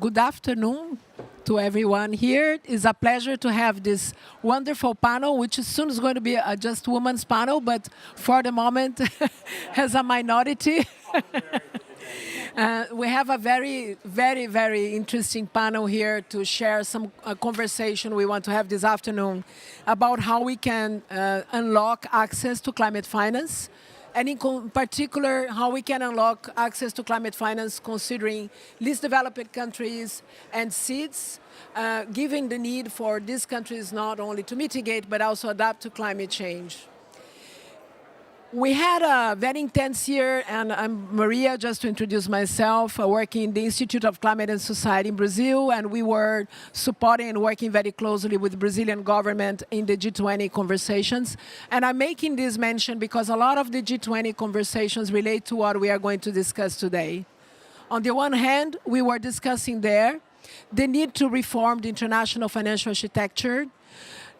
Good afternoon to everyone here. It's a pleasure to have this wonderful panel, which soon is going to be a just women's panel, but for the moment has a minority. We have a very interesting panel here to share some conversation we want to have this afternoon about how we can unlock access to climate finance, and in particular, how we can unlock access to climate finance considering least developed countries and seeds, given the need for these countries not only to mitigate, but also adapt to climate change. We had a very intense year, and I'm Maria, just to introduce myself, working in the Institute of Climate and Society in Brazil, and we were supporting and working very closely with the Brazilian government in the G20 conversations. And I'm making this mention because a lot of the G20 conversations relate to what we are going to discuss today. On the one hand, we were discussing there the need to reform the international financial architecture,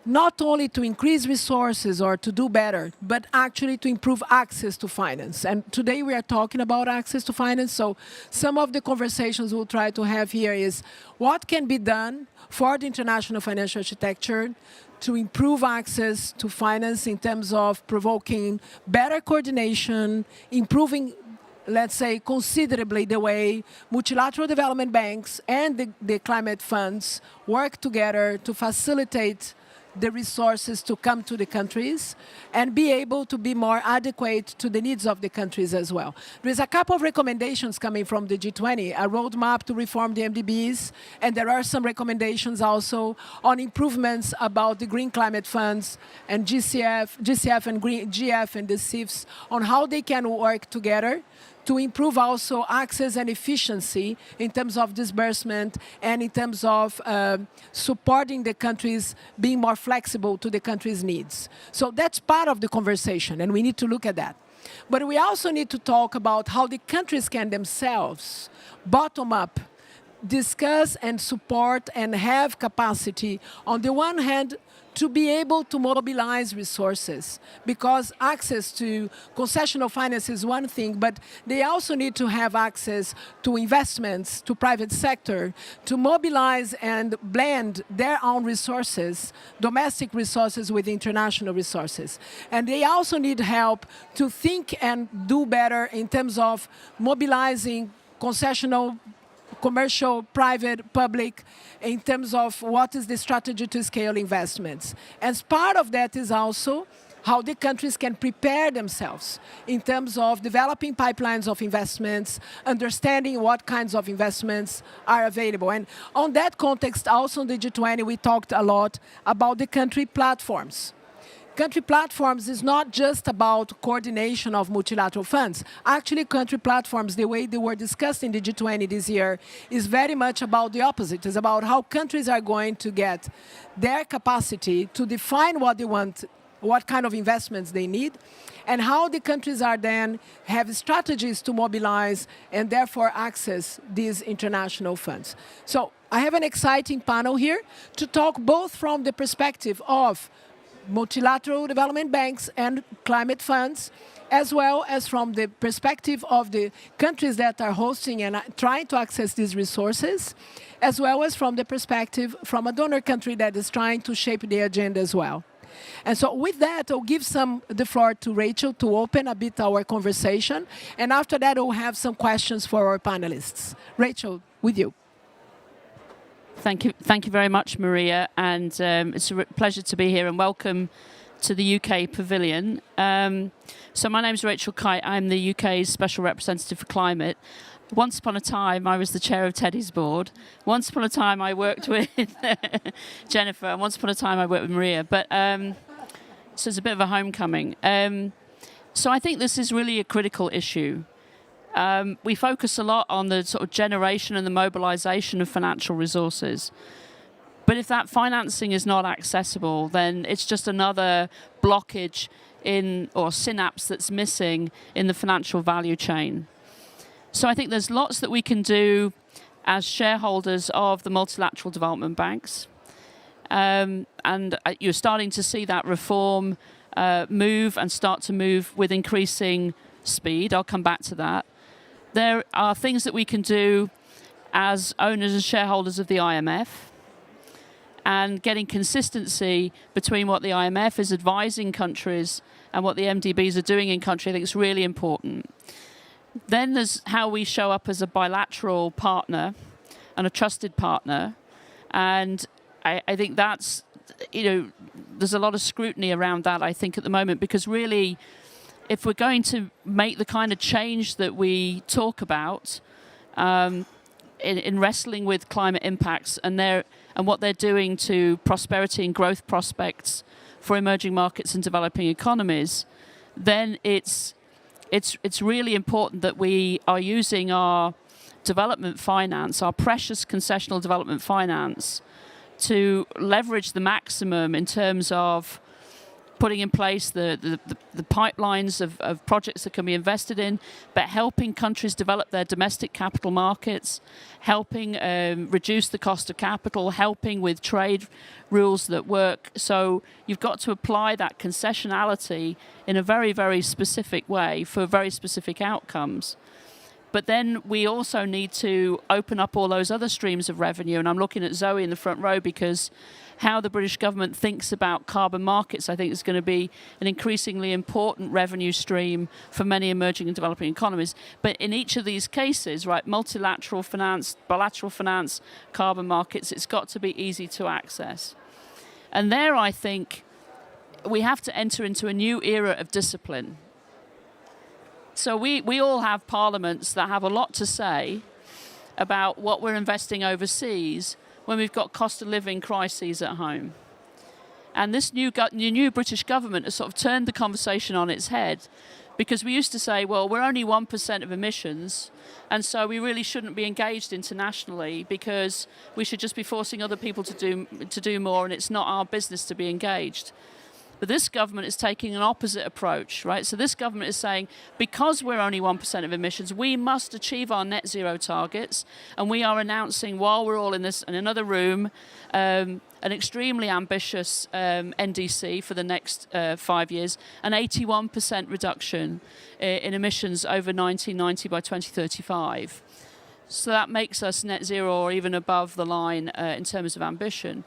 not only to increase resources or to do better, but actually to improve access to finance. And today we are talking about access to finance, so some of the conversations we'll try to have here is what can be done for the international financial architecture to improve access to finance in terms of provoking better coordination, improving, let's say, considerably the way multilateral development banks and the climate funds work together to facilitate the resources to come to the countries and be able to be more adequate to the needs of the countries as well. There's a couple of recommendations coming from the G20, a roadmap to reform the MDBs, and there are some recommendations also on improvements about the green climate funds and GCF and GF and the CIFs on how they can work together to improve also access and efficiency in terms of disbursement and in terms of supporting the countries being more flexible to the country's needs. So that's part of the conversation, and we need to look at that. But we also need to talk about how the countries can themselves, bottom up, discuss and support and have capacity, on the one hand, to be able to mobilize resources, because access to concessional finance is one thing, but they also need to have access to investments, to private sector, to mobilize and blend their own resources, domestic resources with international resources. And they also need help to think and do better in terms of mobilizing concessional, commercial, private, public, in terms of what is the strategy to scale investments. As part of that is also how the countries can prepare themselves in terms of developing pipelines of investments, understanding what kinds of investments are available. And on that context, also in the G20, we talked a lot about the country platforms. Country platforms is not just about coordination of multilateral funds. Actually, country platforms, the way they were discussed in the G20 this year, is very much about the opposite. It's about how countries are going to get their capacity to define what they want, what kind of investments they need, and how the countries are then have strategies to mobilize and therefore access these international funds. So I have an exciting panel here to talk both from the perspective of multilateral development banks and climate funds, as well as from the perspective of the countries that are hosting and trying to access these resources, as well as from the perspective from a donor country that is trying to shape the agenda as well. And so with that, I'll give the floor to Rachel to open a bit our conversation, and after that, we'll have some questions for our panelists. Rachel, with you. Thank you very much, Maria, and it's a pleasure to be here, and welcome to the UK Pavilion. So my name is Rachel Kite. I'm the UK's Special Representative for Climate. Once upon a time, I was the chair of Teddy's board. Once upon a time, I worked with Jennifer, and once upon a time, I worked with Maria. But so it's a bit of a homecoming. So I think this is really a critical issue. We focus a lot on the sort of generation and the mobilization of financial resources. But if that financing is not accessible, then it's just another blockage or synapse that's missing in the financial value chain. So I think there's lots that we can do as shareholders of the multilateral development banks. And you're starting to see that reform move and start to move with increasing speed. I'll come back to that. There are things that we can do as owners and shareholders of the IMF, and getting consistency between what the IMF is advising countries and what the MDBs are doing in country, I think is really important. Then there's how we show up as a bilateral partner and a trusted partner. And I think that's, there's a lot of scrutiny around that, I think, at the moment, because really, if we're going to make the kind of change that we talk about in wrestling with climate impacts and what they're doing to prosperity and growth prospects for emerging markets and developing economies, then it's really important that we are using our development finance, our precious concessional development finance, to leverage the maximum in terms of putting in place the pipelines of projects that can be invested in, but helping countries develop their domestic capital markets, helping reduce the cost of capital, helping with trade rules that work. So you've got to apply that concessionality in a very, very specific way for very specific outcomes. But then we also need to open up all those other streams of revenue. And I'm looking at Zoe in the front row, because how the British government thinks about carbon markets, I think, is going to be an increasingly important revenue stream for many emerging and developing economies. But in each of these cases, right, multilateral finance, bilateral finance, carbon markets, it's got to be easy to access. And there, I think, we have to enter into a new era of discipline. So we all have parliaments that have a lot to say about what we're investing overseas when we've got cost of living crises at home. And this new British government has sort of turned the conversation on its head, because we used to say, well, we're only 1% of emissions, and so we really shouldn't be engaged internationally, because we should just be forcing other people to do more, and it's not our business to be engaged. But this government is taking an opposite approach, right? So this government is saying, because we're only 1% of emissions, we must achieve our net zero targets. And we are announcing, while we're all in another room, an extremely ambitious NDC for the next 5 years, an 81% reduction in emissions over 1990 by 2035. So that makes us net zero or even above the line in terms of ambition.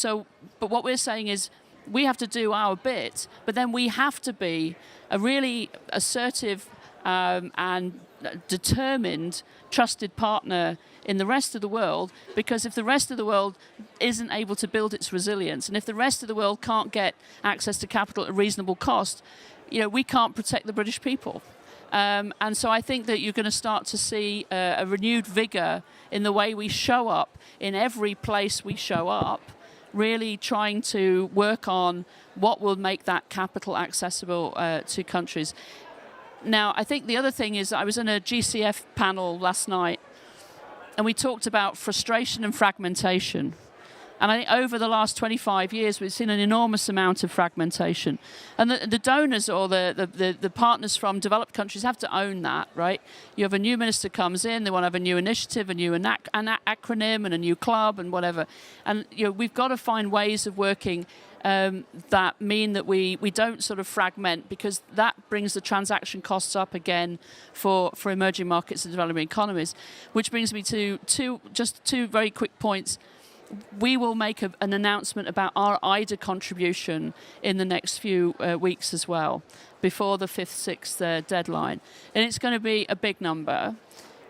But what we're saying is, we have to do our bit, but then we have to be a really assertive and determined, trusted partner in the rest of the world, because if the rest of the world isn't able to build its resilience, and if the rest of the world can't get access to capital at a reasonable cost, we can't protect the British people. And so I think that you're going to start to see a renewed vigor in the way we show up in every place we show up, really trying to work on what will make that capital accessible to countries. Now, I think the other thing is, I was in a GCF panel last night, and we talked about frustration and fragmentation. And I think over the last 25 years, we've seen an enormous amount of fragmentation. And the donors, or the partners from developed countries, have to own that, right? You have a new minister comes in, they want to have a new initiative, a new acronym, and a new club, and whatever. And we've got to find ways of working that mean that we don't sort of fragment, because that brings the transaction costs up again for emerging markets and developing economies. Which brings me to two very quick points. We will make an announcement about our IDA contribution in the next few weeks as well, before the 5th, 6th deadline. And it's going to be a big number.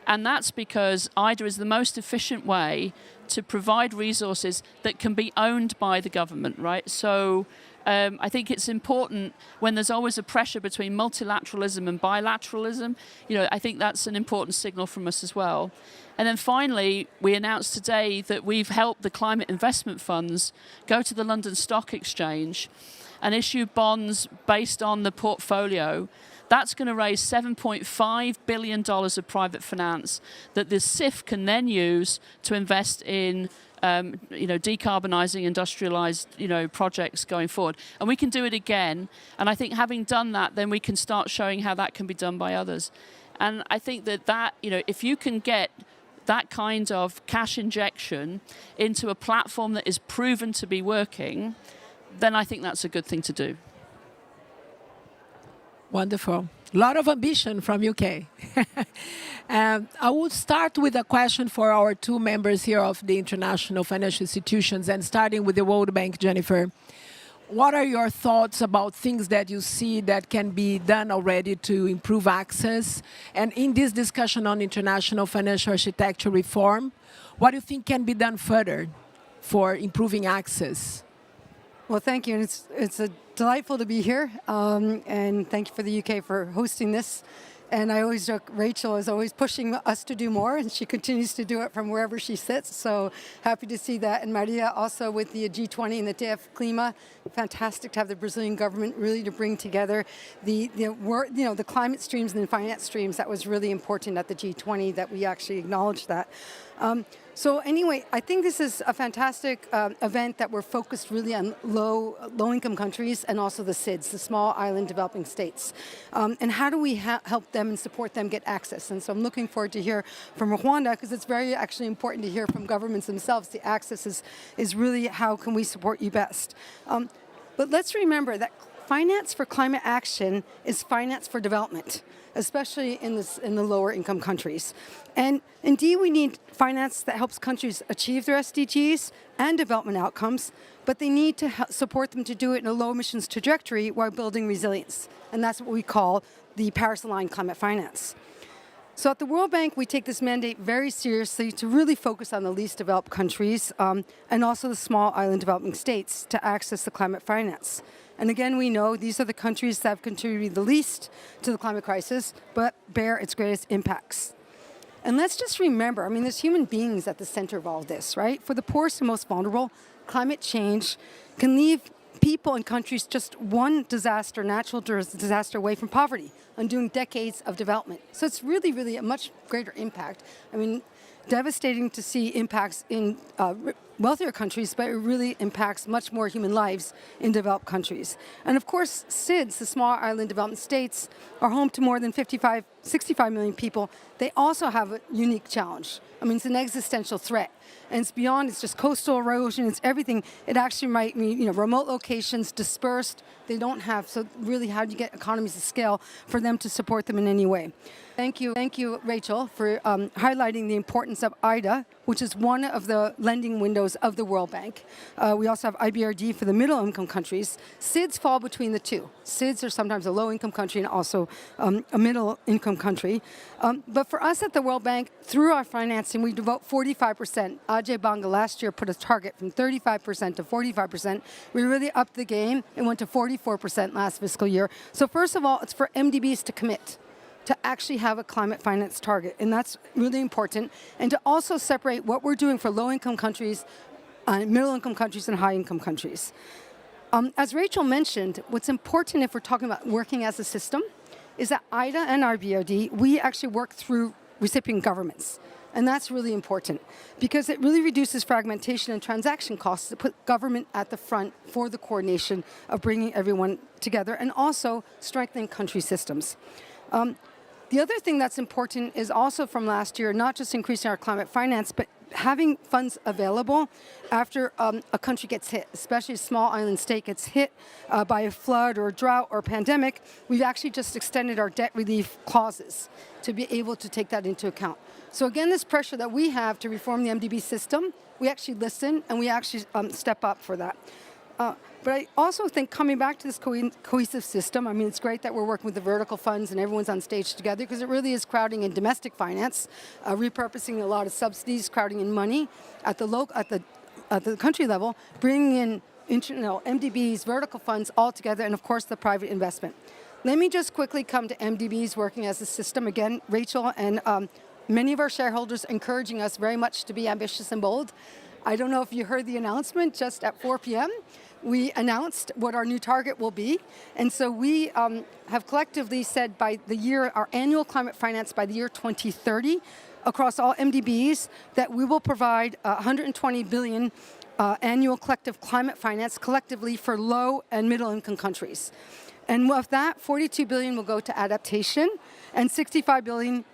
And that's because IDA is the most efficient way to provide resources that can be owned by the government, right? So I think it's important, when there's always a pressure between multilateralism and bilateralism, I think that's an important signal from us as well. And then finally, we announced today that we've helped the climate investment funds go to the London Stock Exchange and issue bonds based on the portfolio. That's going to raise $7.5 billion of private finance that the CIF can then use to invest in decarbonising industrialised, projects going forward. And we can do it again. And I think, having done that, then we can start showing how that can be done by others. And I think that if you can get that kind of cash injection into a platform that is proven to be working, then I think that's a good thing to do. Wonderful. A lot of ambition from UK. I would start with a question for our two members here of the international financial institutions, and starting with the World Bank, Jennifer. What are your thoughts about things that you see that can be done already to improve access? And in this discussion on international financial architecture reform, what do you think can be done further for improving access? Well, thank you. And it's delightful to be here. And thank you for the UK for hosting this. And I always joke, Rachel is always pushing us to do more, and she continues to do it from wherever she sits. So happy to see that. And Maria also with the G20 and the TF Clima, fantastic to have the Brazilian government really to bring together the climate streams and the finance streams. That was really important at the G20 that we actually acknowledged that. So anyway, I think this is a fantastic event that we're focused really on low-income countries and also the SIDS, the small island developing states. And how do we help them and support them get access? And so I'm looking forward to hear from Rwanda, because it's very actually important to hear from governments themselves. The access is really how can we support you best. But let's remember that finance for climate action is finance for development, especially in the lower income countries. And indeed, we need finance that helps countries achieve their SDGs and development outcomes, but they need to support them to do it in a low emissions trajectory while building resilience. And that's what we call the Paris-aligned climate finance. So at the World Bank, we take this mandate very seriously to really focus on the least developed countries and also the small island developing states to access the climate finance. And again, we know these are the countries that have contributed the least to the climate crisis, but bear its greatest impacts. And let's just remember, I mean, there's human beings at the center of all this, right? For the poorest and most vulnerable, climate change can leave people and countries just one disaster, natural disaster away from poverty, undoing decades of development. So it's really, really a much greater impact. I mean, devastating to see impacts in wealthier countries, but it really impacts much more human lives in developed countries. And of course, SIDS, the small island development states, are home to more than 65 million people. They also have a unique challenge. I mean, it's an existential threat. And it's beyond, it's just coastal erosion, it's everything. It actually might mean, remote locations, dispersed, they don't have, so really how do you get economies of scale for them to support them in any way? Thank you, Rachel, for highlighting the importance of IDA, which is one of the lending windows of the World Bank. We also have IBRD for the middle-income countries. SIDS fall between the two. SIDS are sometimes a low-income country and also a middle-income country. But for us at the World Bank, through our financing, we devote 45%. Ajay Banga last year put a target from 35% to 45%. We really upped the game and went to 44% last fiscal year. So first of all, it's for MDBs to commit to actually have a climate finance target, and that's really important. And to also separate what we're doing for low-income countries, middle-income countries, and high-income countries. As Rachel mentioned, what's important if we're talking about working as a system is that IDA and RBRD, we actually work through recipient governments. And that's really important because it really reduces fragmentation and transaction costs to put government at the front for the coordination of bringing everyone together and also strengthening country systems. The other thing that's important is also from last year, not just increasing our climate finance, but having funds available after a country gets hit, especially a small island state gets hit by a flood or a drought or a pandemic. We've actually just extended our debt relief clauses to be able to take that into account. So again, this pressure that we have to reform the MDB system, we actually listen and we actually step up for that. But I also think coming back to this cohesive system, I mean, it's great that we're working with the vertical funds and everyone's on stage together because it really is crowding in domestic finance, repurposing a lot of subsidies, crowding in money at the country level, bringing in MDBs, vertical funds all together, and of course the private investment. Let me just quickly come to MDBs working as a system. Again, Rachel and many of our shareholders encouraging us very much to be ambitious and bold. I don't know if you heard the announcement just at 4 p.m. We announced what our new target will be. And so we have collectively said by the year, our annual climate finance by the year 2030, across all MDBs, that we will provide 120 billion annual collective climate finance collectively for low and middle income countries. And of that, 42 billion will go to adaptation and 65 billion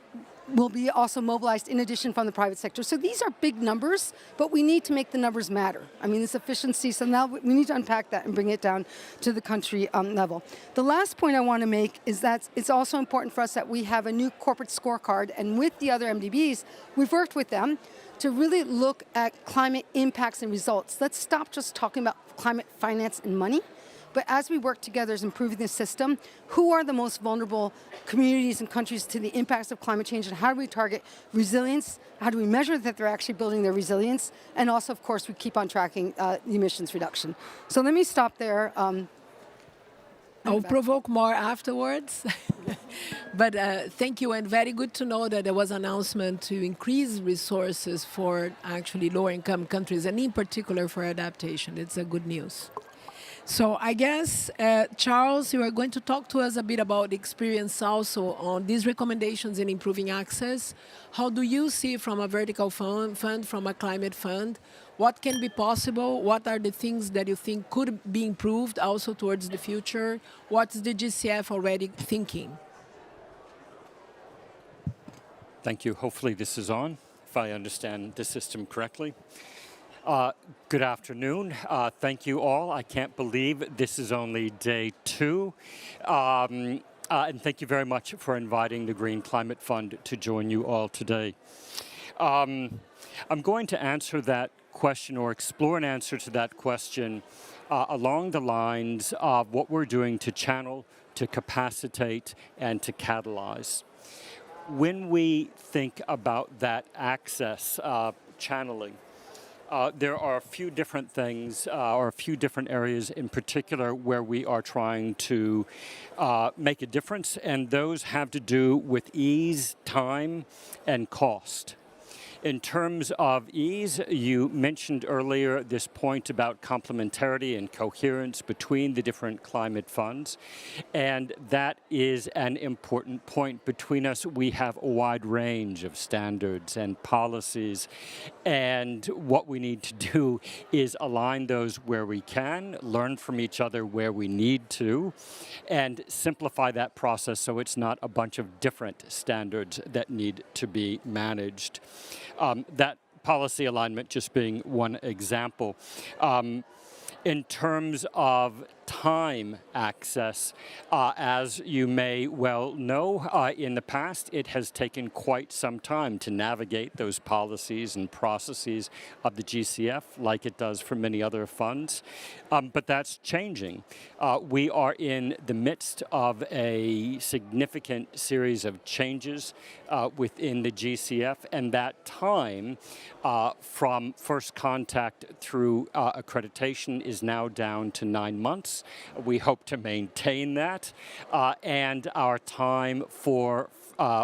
will be also mobilized in addition from the private sector. So these are big numbers, but we need to make the numbers matter. I mean, this efficiency, so now we need to unpack that and bring it down to the country level. The last point I want to make is that it's also important for us that we have a new corporate scorecard, and with the other MDBs, we've worked with them to really look at climate impacts and results. Let's stop just talking about climate finance and money, but as we work together as improving the system, who are the most vulnerable communities and countries to the impacts of climate change, and how do we target resilience? How do we measure that they're actually building their resilience? And also, of course, we keep on tracking the emissions reduction. So let me stop there. I'll provoke more afterwards. But thank you, and very good to know that there was an announcement to increase resources for actually lower-income countries, and in particular for adaptation. It's a good news. So I guess, Charles, you are going to talk to us a bit about the experience also on these recommendations in improving access. How do you see from a vertical fund, from a climate fund, what can be possible? What are the things that you think could be improved also towards the future? What's the GCF already thinking? Thank you. Hopefully this is on, if I understand the system correctly. Good afternoon. Thank you all. I can't believe this is only day 2. And thank you very much for inviting the Green Climate Fund to join you all today. I'm going to answer that question, or explore an answer to that question, along the lines of what we're doing to channel, to capacitate, and to catalyze. When we think about that access channeling, there are a few different things, or a few different areas in particular where we are trying to make a difference, and those have to do with ease, time, and cost. In terms of ease, you mentioned earlier this point about complementarity and coherence between the different climate funds, and that is an important point. Between us, we have a wide range of standards and policies, and what we need to do is align those where we can, learn from each other where we need to, and simplify that process so it's not a bunch of different standards that need to be managed. That policy alignment just being one example. In terms of time access, as you may well know, in the past it has taken quite some time to navigate those policies and processes of the GCF, like it does for many other funds. But that's changing. We are in the midst of a significant series of changes within the GCF, and that time from first contact through accreditation is now down to 9 months. We hope to maintain that, and our time for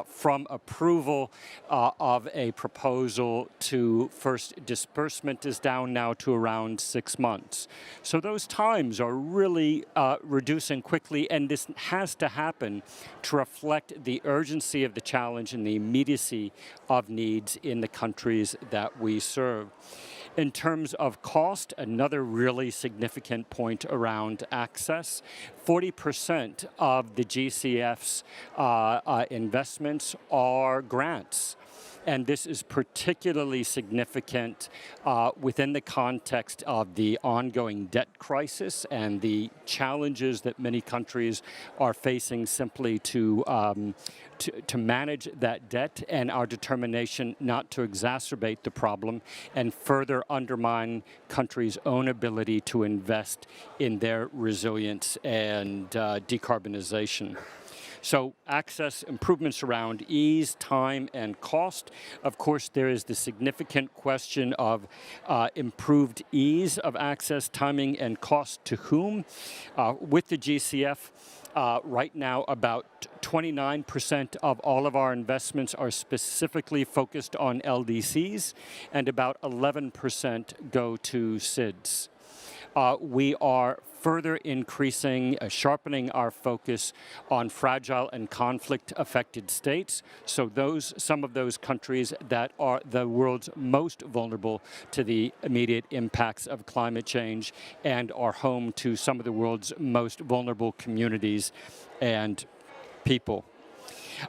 from approval of a proposal to first disbursement is down now to around 6 months. So those times are really reducing quickly, and this has to happen to reflect the urgency of the challenge and the immediacy of needs in the countries that we serve. In terms of cost, another really significant point around access, 40% of the GCF's investments are grants. And this is particularly significant within the context of the ongoing debt crisis and the challenges that many countries are facing simply to manage that debt, and our determination not to exacerbate the problem and further undermine countries' own ability to invest in their resilience and decarbonization. So access improvements around ease, time, and cost. Of course, there is the significant question of improved ease of access, timing, and cost to whom. With the GCF, right now, about 29% of all of our investments are specifically focused on LDCs, and about 11% go to SIDS. We are further increasing, sharpening our focus on fragile and conflict-affected states. So some of those countries that are the world's most vulnerable to the immediate impacts of climate change and are home to some of the world's most vulnerable communities and people.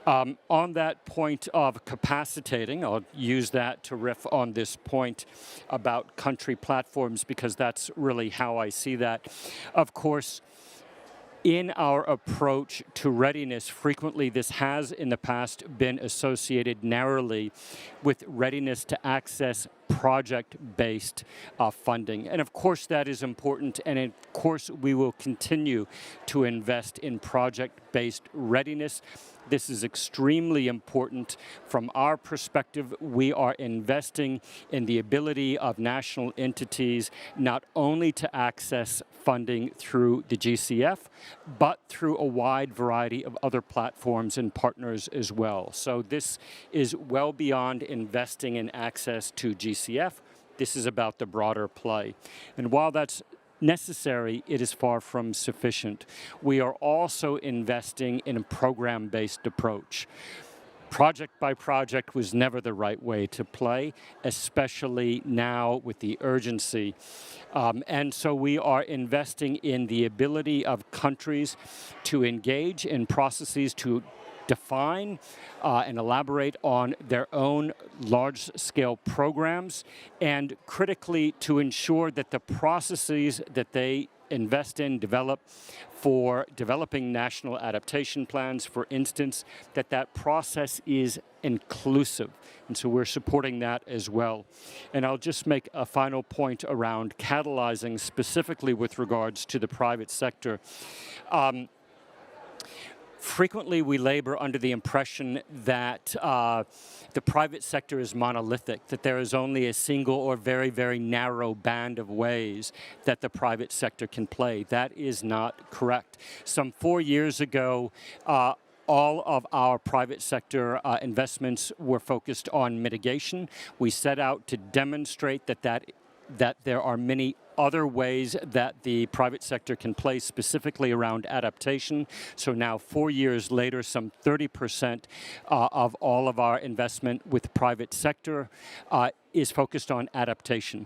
On that point of capacitating, I'll use that to riff on this point about country platforms because that's really how I see that. Of course, in our approach to readiness, frequently this has in the past been associated narrowly with readiness to access project-based funding. And of course that is important, and of course we will continue to invest in project-based readiness. This is extremely important. From our perspective, we are investing in the ability of national entities not only to access funding through the GCF, but through a wide variety of other platforms and partners as well. So this is well beyond investing in access to GCF. This is about the broader play. And while that's necessary, it is far from sufficient. We are also investing in a program-based approach. Project by project was never the right way to play, especially now with the urgency. And so we are investing in the ability of countries to engage in processes to define and elaborate on their own large-scale programs, and critically to ensure that the processes that they invest in, develop for developing national adaptation plans, for instance, that process is inclusive. And so we're supporting that as well. And I'll just make a final point around catalyzing specifically with regards to the private sector. Frequently, we labor under the impression that the private sector is monolithic, that there is only a single or very, very narrow band of ways that the private sector can play. That is not correct. Some 4 years ago, all of our private sector investments were focused on mitigation. We set out to demonstrate that there are many other ways that the private sector can play, specifically around adaptation. So now, 4 years later, some 30% of all of our investment with private sector is focused on adaptation.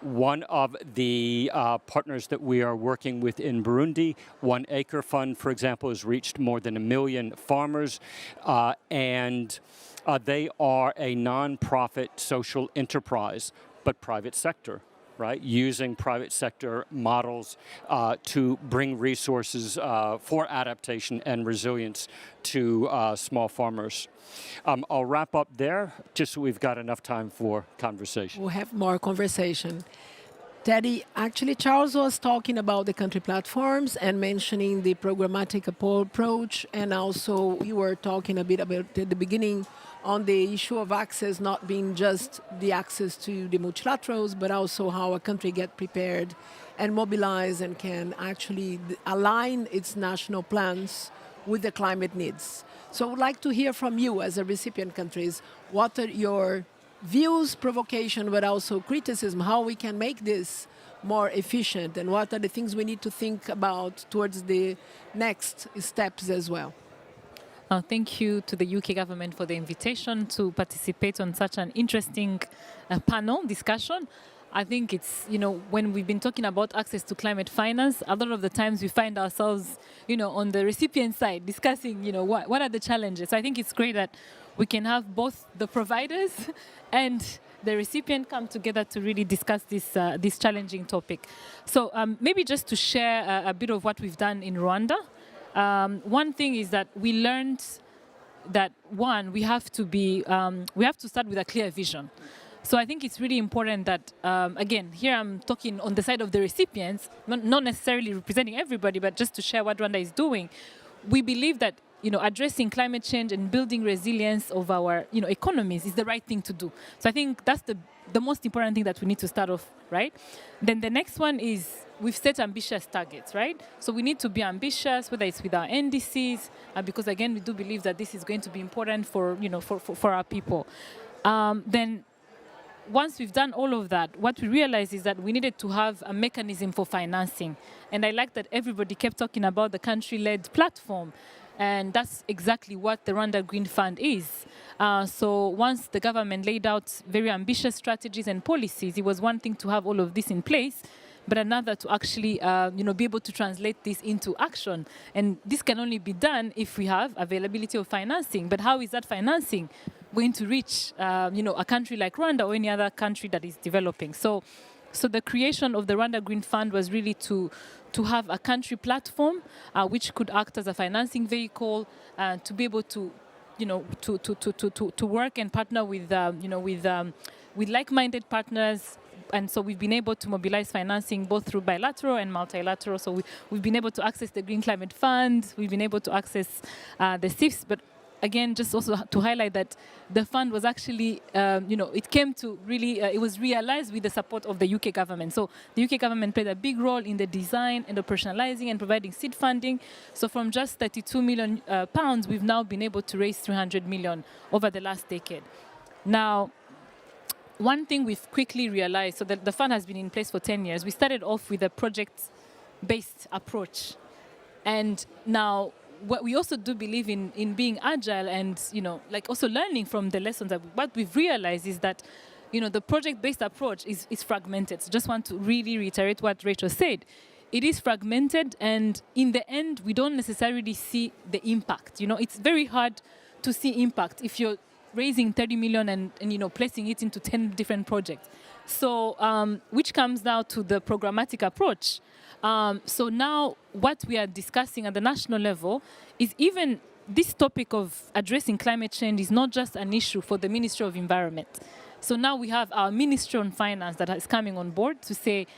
One of the partners that we are working with in Burundi, 1 Acre Fund, for example, has reached more than 1 million farmers, and they are a non-profit social enterprise, but private sector, right? Using private sector models to bring resources for adaptation and resilience to small farmers. I'll wrap up there, just so we've got enough time for conversation. We'll have more conversation. Teddy, actually, Charles was talking about the country platforms and mentioning the programmatic approach, and also you were talking a bit about at the beginning on the issue of access not being just the access to the multilaterals, but also how a country get prepared and mobilize and can actually align its national plans with the climate needs. So I would like to hear from you as a recipient countries, what are your views, provocation, but also criticism, how we can make this more efficient, and what are the things we need to think about towards the next steps as well. Thank you to the UK government for the invitation to participate on such an interesting panel discussion. I think it's, when we've been talking about access to climate finance, a lot of the times we find ourselves, on the recipient side discussing, what are the challenges. So I think it's great that we can have both the providers and the recipient come together to really discuss this challenging topic. So maybe just to share a bit of what we've done in Rwanda. One thing is that we learned that we have to start with a clear vision. So I think it's really important that, again, here I'm talking on the side of the recipients, not necessarily representing everybody, but just to share what Rwanda is doing. We believe that, addressing climate change and building resilience of our, economies is the right thing to do. So I think that's the most important thing that we need to start off, right? Then the next one is we've set ambitious targets, right? So we need to be ambitious, whether it's with our NDCs, because again, we do believe that this is going to be important for, for our people. Then once we've done all of that, what we realized is that we needed to have a mechanism for financing. And I like that everybody kept talking about the country-led platform. And that's exactly what the Rwanda Green Fund is. So once the government laid out very ambitious strategies and policies, it was one thing to have all of this in place, but another to actually be able to translate this into action. And this can only be done if we have availability of financing. But how is that financing going to reach a country like Rwanda or any other country that is developing? So the creation of the Rwanda Green Fund was really to have a country platform which could act as a financing vehicle to be able to work and partner with like-minded partners. And so we've been able to mobilize financing both through bilateral and multilateral. So we've been able to access the Green Climate Fund. We've been able to access the CIFs. But again, just also to highlight that the fund was actually, it came to really, it was realized with the support of the UK government. So the UK government played a big role in the design and operationalizing and providing seed funding. So from just 32 million pounds, we've now been able to raise 300 million over the last decade. Now, one thing we've quickly realized, so that the fund has been in place for 10 years. We started off with a project-based approach. And now, what we also do believe in being agile and, also learning from the lessons. What we've realized is that, the project-based approach is fragmented. So just want to really reiterate what Rachel said. It is fragmented, and in the end, we don't necessarily see the impact. It's very hard to see impact if you're raising 30 million and placing it into 10 different projects. So, which comes now to the programmatic approach. So now what we are discussing at the national level is even this topic of addressing climate change is not just an issue for the Ministry of Environment. So now we have our Ministry on Finance that is coming on board to say,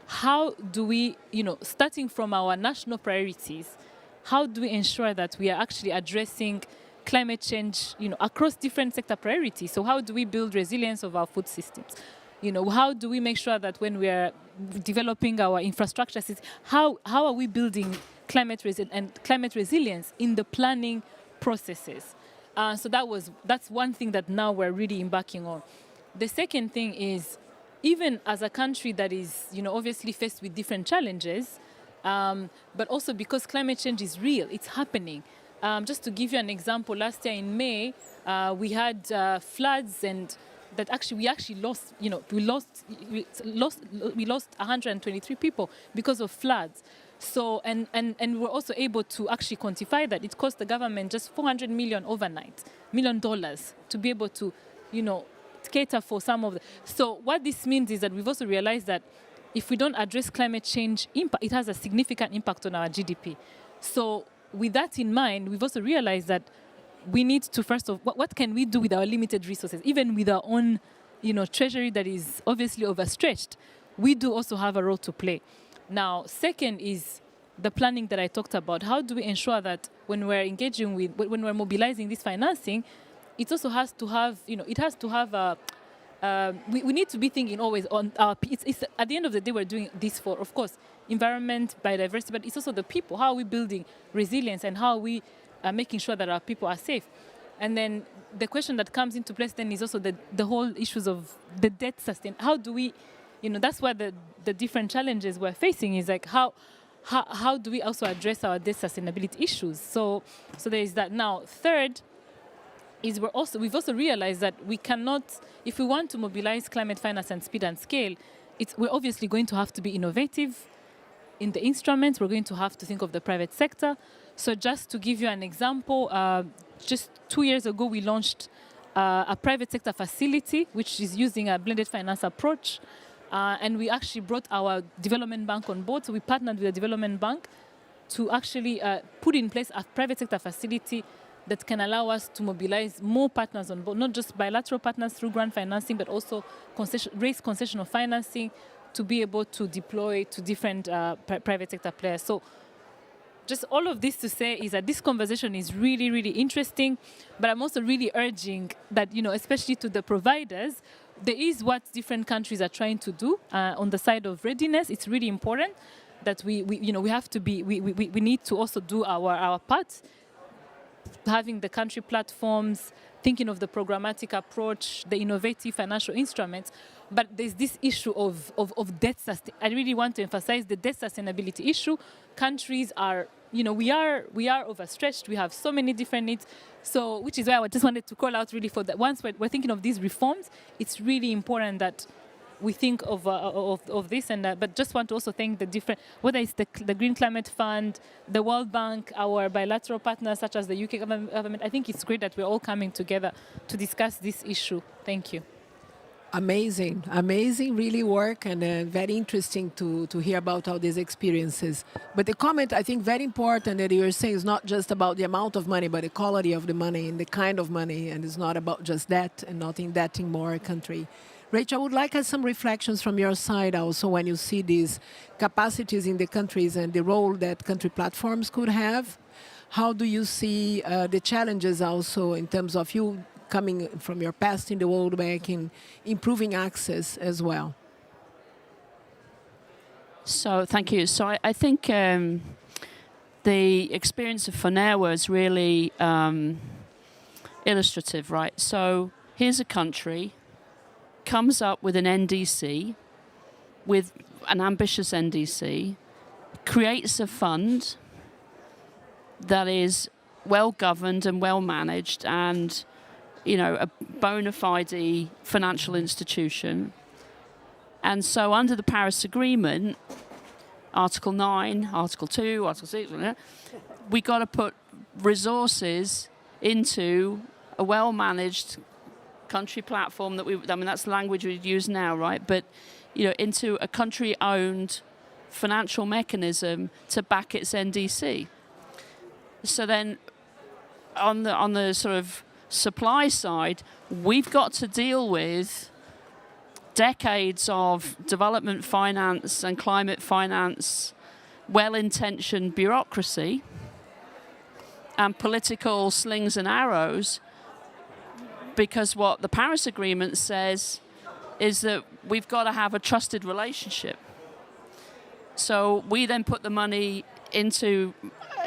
how do we, starting from our national priorities, how do we ensure that we are actually addressing climate change, across different sector priorities? So how do we build resilience of our food systems? How do we make sure that when we are developing our infrastructure, how are we building climate resilience in the planning processes? So that's one thing that now we're really embarking on. The second thing is, even as a country that is, obviously faced with different challenges, but also because climate change is real, it's happening. Just to give you an example, last year in May, we had floods, and that we lost, we lost 123 people because of floods. So, and we're also able to actually quantify that. It cost the government just $400 million overnight, $1 million to be able to, cater for some of the. So what this means is that we've also realized that if we don't address climate change impact, it has a significant impact on our GDP. So with that in mind, we've also realized that we need to first of what can we do with our limited resources, even with our own, treasury that is obviously overstretched. We do also have a role to play. Now, second is the planning that I talked about. How do we ensure that when we're engaging with, when we're mobilizing this financing, it also has to have, it has to have a. We need to be thinking always on our. It's at the end of the day, we're doing this for, of course, environment, biodiversity, but it's also the people. How are we building resilience, and how are we making sure that our people are safe? And then the question that comes into place then is also the whole issues of the debt sustain. How do we, that's where the different challenges we're facing is like how do we also address our debt sustainability issues? So there is that. Now, third is we've also realized that we cannot, if we want to mobilize climate finance and speed and scale, we're obviously going to have to be innovative in the instruments. We're going to have to think of the private sector. So just to give you an example, just 2 years ago, we launched a private sector facility, which is using a blended finance approach. And we actually brought our development bank on board. So we partnered with the development bank to actually put in place a private sector facility that can allow us to mobilize more partners on board, not just bilateral partners through grant financing, but also raise concessional financing to be able to deploy to different private sector players. So just all of this to say is that this conversation is really, really interesting, but I'm also really urging that, especially to the providers, there is what different countries are trying to do on the side of readiness. It's really important that we have to be, we need to also do our part, having the country platforms, thinking of the programmatic approach, the innovative financial instruments. But there's this issue of debt sustain. I really want to emphasize the debt sustainability issue. Countries are, we are overstretched. We have so many different needs. So, which is why I just wanted to call out really for that. Once we're thinking of these reforms, it's really important that we think of this. And but just want to also thank the different, whether it's the Green Climate Fund, the World Bank, our bilateral partners such as the UK government. I think it's great that we're all coming together to discuss this issue. Thank you. Amazing, amazing really work, and very interesting to hear about all these experiences. But the comment, I think, very important that you're saying is not just about the amount of money, but the quality of the money and the kind of money, and it's not about just that and not indebting more a country. Rachel, I would like some reflections from your side also when you see these capacities in the countries and the role that country platforms could have. How do you see the challenges also in terms of you coming from your past in the World Bank in improving access as well? So thank you. So I think the experience of FONER was really illustrative, right? So here's a country, comes up with an NDC, with an ambitious NDC, creates a fund that is well governed and well managed and, you know, a bona fide financial institution. And so under the Paris Agreement, Article 9, Article 2, Article 6, we got to put resources into a well-managed country platform that I mean, that's the language we use now, right? But, you know, into a country-owned financial mechanism to back its NDC. So then on the sort of supply side, we've got to deal with decades of development finance and climate finance, well-intentioned bureaucracy and political slings and arrows, because what the Paris Agreement says is that we've got to have a trusted relationship. So we then put the money into,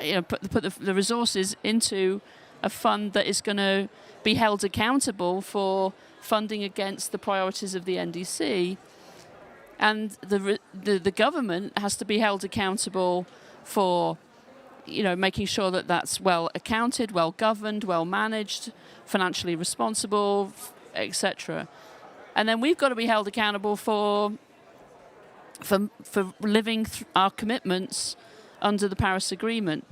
you know, put the resources into a fund that is going to be held accountable for funding against the priorities of the NDC, and the government has to be held accountable for, you know, making sure that that's well accounted, well governed, well managed, financially responsible, etc. And then we've got to be held accountable for living our commitments under the Paris Agreement.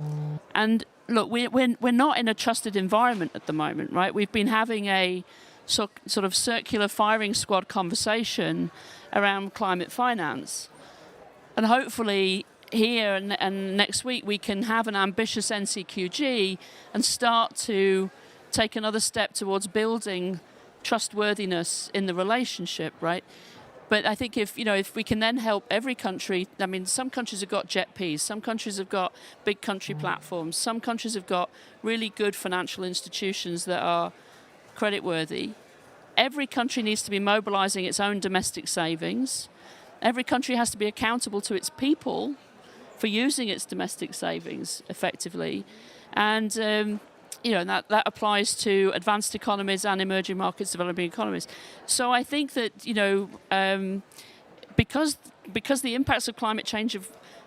And look, we're not in a trusted environment at the moment, right? We've been having a sort of circular firing squad conversation around climate finance. And hopefully here and next week we can have an ambitious NCQG and start to take another step towards building trustworthiness in the relationship, right? But I think if we can then help every country, I mean, some countries have got JETPs, some countries have got big country platforms, some countries have got really good financial institutions that are creditworthy. Every country needs to be mobilizing its own domestic savings. Every country has to be accountable to its people for using its domestic savings effectively. And that applies to advanced economies and emerging markets, developing economies. So I think that, because the impacts of climate change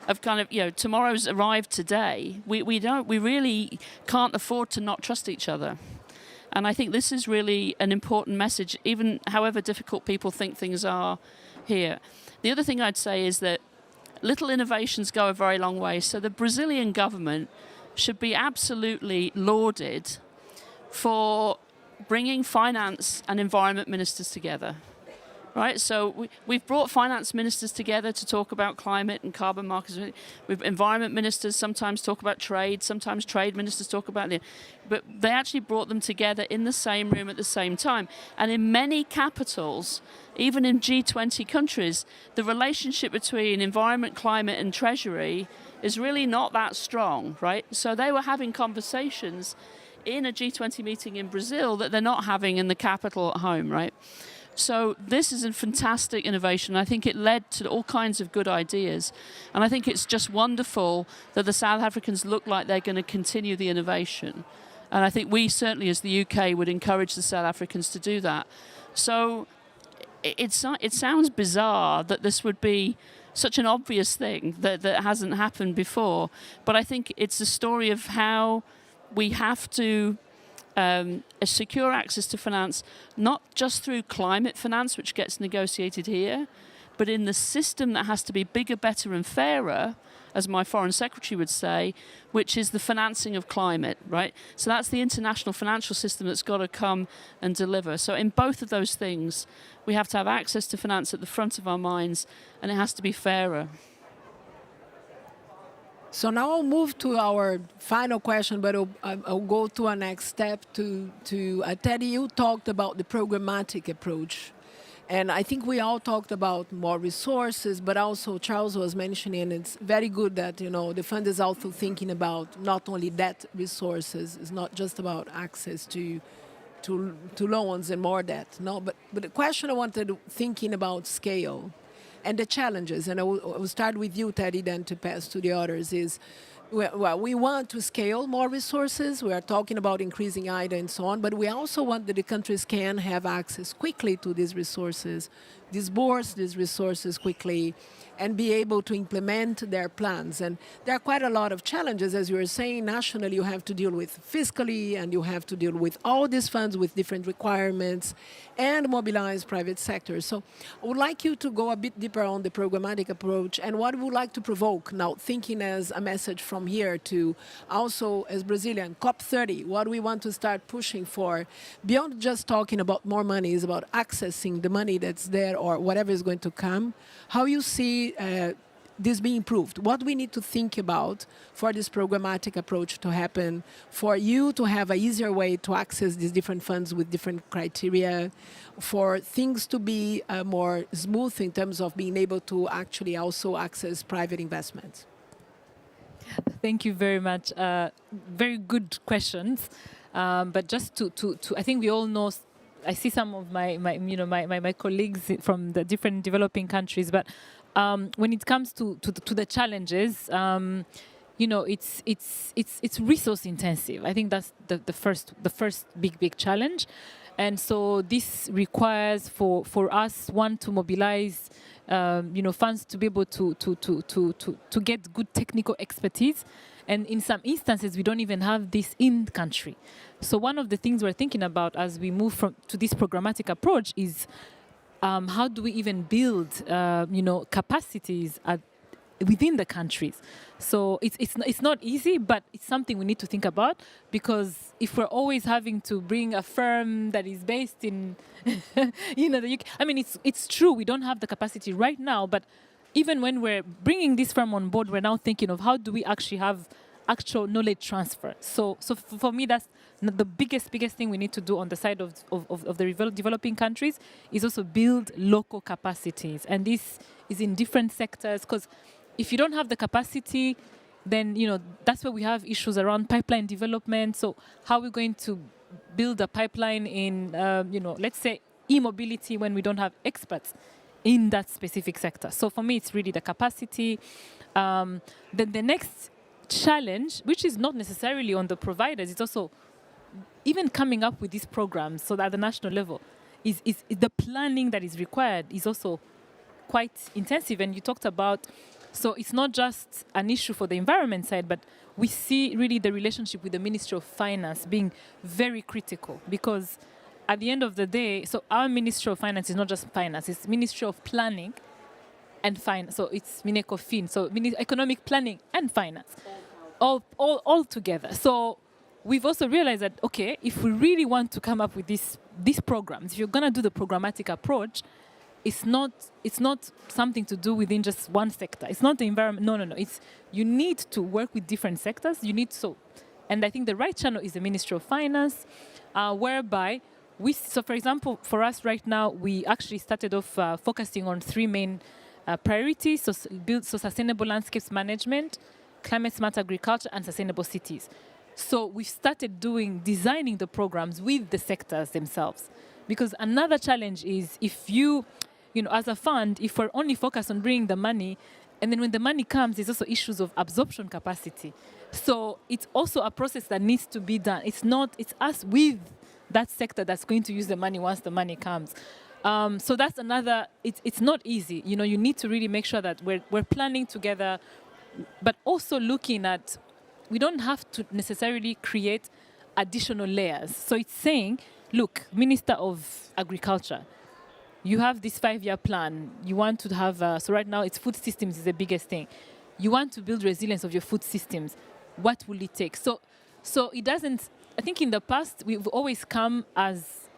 have kind of, tomorrow's arrived today, we really can't afford to not trust each other. And I think this is really an important message, even however difficult people think things are here. The other thing I'd say is that little innovations go a very long way. So the Brazilian government should be absolutely lauded for bringing finance and environment ministers together, right? So we've brought finance ministers together to talk about climate and carbon markets. Environment ministers sometimes talk about trade, sometimes trade ministers talk about it, but they actually brought them together in the same room at the same time. And in many capitals, even in G20 countries, the relationship between environment, climate and treasury is really not that strong, right? So they were having conversations in a G20 meeting in Brazil that they're not having in the capital at home, right? So this is a fantastic innovation. I think it led to all kinds of good ideas. And I think it's just wonderful that the South Africans look like they're going to continue the innovation. And I think we certainly as the UK would encourage the South Africans to do that. So it sounds bizarre that this would be such an obvious thing that hasn't happened before. But I think it's a story of how we have to a secure access to finance, not just through climate finance, which gets negotiated here, but in the system that has to be bigger, better and fairer, as my foreign secretary would say, which is the financing of climate, right? So that's the international financial system that's got to come and deliver. So in both of those things, we have to have access to finance at the front of our minds, and it has to be fairer. So now I'll move to our final question, but I'll go to our next step. Teddy, you talked about the programmatic approach. And I think we all talked about more resources, but also Charles was mentioning, and it's very good that the fund is also thinking about not only debt resources. It's not just about access to loans and more debt. No, but the question I wanted thinking about scale and the challenges, and I will start with you, Teddy, then to pass to the others, is, well, we want to scale more resources. We are talking about increasing IDA and so on, but we also want that the countries can have access quickly to these resources, disburse these resources quickly, and be able to implement their plans. And there are quite a lot of challenges, as you were saying. Nationally, you have to deal with fiscally, and you have to deal with all these funds with different requirements, and mobilize private sector. So I would like you to go a bit deeper on the programmatic approach, and what we would like to provoke now, thinking as a message from here to also as Brazilian, COP30, what we want to start pushing for, beyond just talking about more money, is about accessing the money that's there or whatever is going to come. How you see this being improved? What we need to think about for this programmatic approach to happen, for you to have an easier way to access these different funds with different criteria, for things to be more smooth in terms of being able to actually also access private investments? Thank you very much. Very good questions. But just to I think we all know. I see some of my colleagues from the different developing countries, but when it comes to the challenges, it's resource intensive. I think that's the first big challenge, and so this requires for us to mobilize funds to be able to get good technical expertise. And in some instances, we don't even have this in country. So one of the things we're thinking about as we move to this programmatic approach is how do we even build, capacities within the countries. So it's not easy, but it's something we need to think about, because if we're always having to bring a firm that is based in, the UK, I mean, it's true we don't have the capacity right now, but even when we're bringing this firm on board, we're now thinking of how do we actually have actual knowledge transfer. So for me, that's the biggest thing we need to do on the side of the developing countries, is also build local capacities. And this is in different sectors, because if you don't have the capacity, then that's where we have issues around pipeline development. So how are we going to build a pipeline in let's say e-mobility when we don't have experts in that specific sector? So for me, it's really the capacity. Then the next challenge, which is not necessarily on the providers, it's also even coming up with these programs. So that at the national level, is the planning that is required is also quite intensive. And you talked about, so it's not just an issue for the environment side, but we see really the relationship with the Ministry of Finance being very critical, because at the end of the day, so our Ministry of Finance is not just finance, it's Ministry of Planning and Finance. So it's Minecofin, so economic planning and finance, all together. So we've also realized that, okay, if we really want to come up with these programs, if you're going to do the programmatic approach, it's not something to do within just one sector. It's not the environment. No. You need to work with different sectors. And I think the right channel is the Ministry of Finance, whereby so for example, for us right now, we actually started off focusing on three main priorities: so sustainable landscapes management, climate smart agriculture, and sustainable cities. So we've started designing the programs with the sectors themselves. Because another challenge is if as a fund, if we're only focused on bringing the money, and then when the money comes, there's also issues of absorption capacity. So it's also a process that needs to be done. It's us with that sector that's going to use the money once the money comes. So that's another, it's not easy. You need to really make sure that we're planning together, but also looking at, we don't have to necessarily create additional layers. So it's saying, look, Minister of Agriculture, you have this 5-year plan. You want to have, so right now it's food systems is the biggest thing. You want to build resilience of your food systems. What will it take? So it doesn't, I think in the past, we've always come as,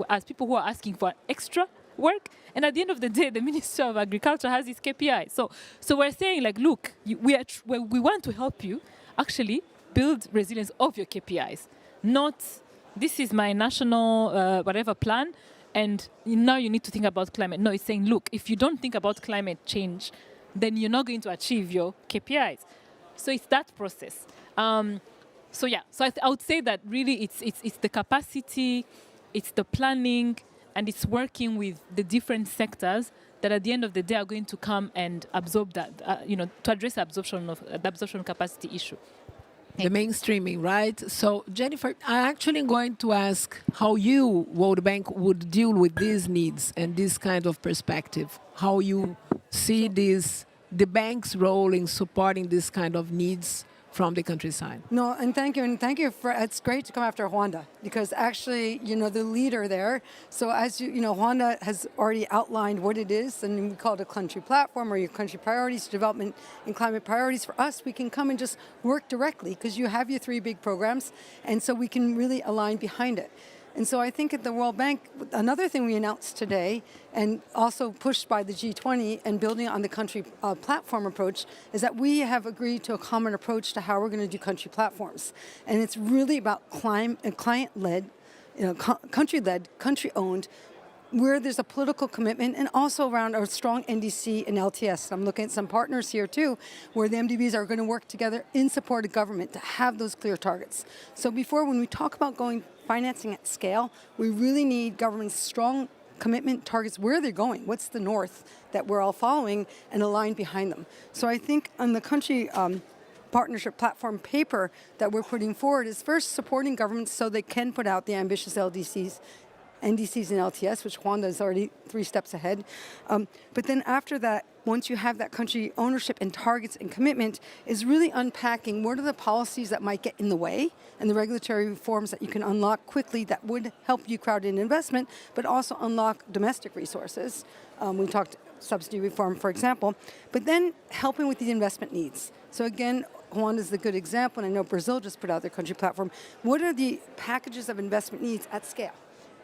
as people who are asking for extra work. And at the end of the day, the Minister of Agriculture has his KPI. So we're saying, like, look, we want to help you actually build resilience of your KPIs. Not, this is my national whatever plan, and now you need to think about climate. No, it's saying, look, if you don't think about climate change, then you're not going to achieve your KPIs. So it's that process. So I would say that really it's the capacity, it's the planning, and it's working with the different sectors that at the end of the day are going to come and absorb that, to address the absorption capacity issue. The mainstreaming, right? So, Jennifer, I'm actually going to ask how you, World Bank, would deal with these needs and this kind of perspective. How you see the bank's role in supporting this kind of needs from the countryside. No, and thank you for, it's great to come after Juanda, because actually, the leader there, so as Juanda has already outlined what it is, and we call it a country platform or your country priorities, development and climate priorities. For us, we can come and just work directly because you have your 3 big programs, and so we can really align behind it. And so I think at the World Bank, another thing we announced today, and also pushed by the G20 and building on the country platform approach, is that we have agreed to a common approach to how we're going to do country platforms. And it's really about client-led, country-led, country-owned, where there's a political commitment, and also around our strong NDC and LTS. I'm looking at some partners here too, where the MDBs are going to work together in support of government to have those clear targets. So before, when we talk about financing at scale, we really need government's strong commitment targets, where they're going, what's the north that we're all following, and align behind them. So I think on the country partnership platform paper that we're putting forward is first supporting governments so they can put out the ambitious NDCs and LTS, which Juanda is already 3 steps ahead. But then after that, once you have that country ownership and targets and commitment, is really unpacking what are the policies that might get in the way and the regulatory reforms that you can unlock quickly that would help you crowd in investment, but also unlock domestic resources. We talked subsidy reform, for example, but then helping with the investment needs. So again, Juanda is the good example, and I know Brazil just put out their country platform. What are the packages of investment needs at scale?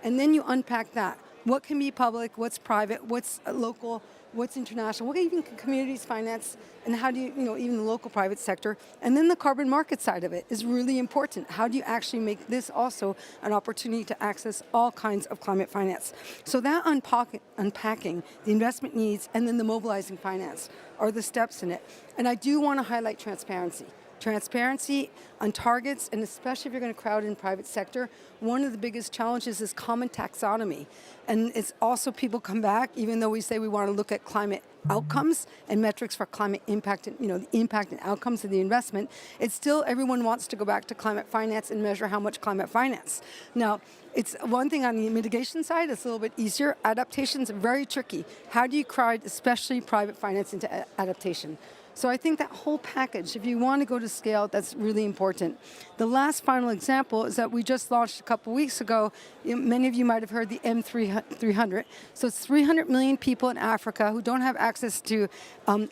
And then you unpack that. What can be public, what's private, what's local, what's international, what even can communities finance, and how do you, even the local private sector. And then the carbon market side of it is really important. How do you actually make this also an opportunity to access all kinds of climate finance? So that unpacking the investment needs and then the mobilizing finance are the steps in it. And I do want to highlight transparency. Transparency on targets, and especially if you're going to crowd in private sector, one of the biggest challenges is common taxonomy. And it's also, people come back, even though we say we want to look at climate outcomes and metrics for climate impact, and the impact and outcomes of the investment, it's still, everyone wants to go back to climate finance and measure how much climate finance. Now, it's one thing on the mitigation side, it's a little bit easier. Adaptation's very tricky. How do you crowd, especially private finance, into adaptation? So I think that whole package, if you want to go to scale, that's really important. The last final example is that we just launched a couple weeks ago. Many of you might have heard the M300. So it's 300 million people in Africa who don't have access to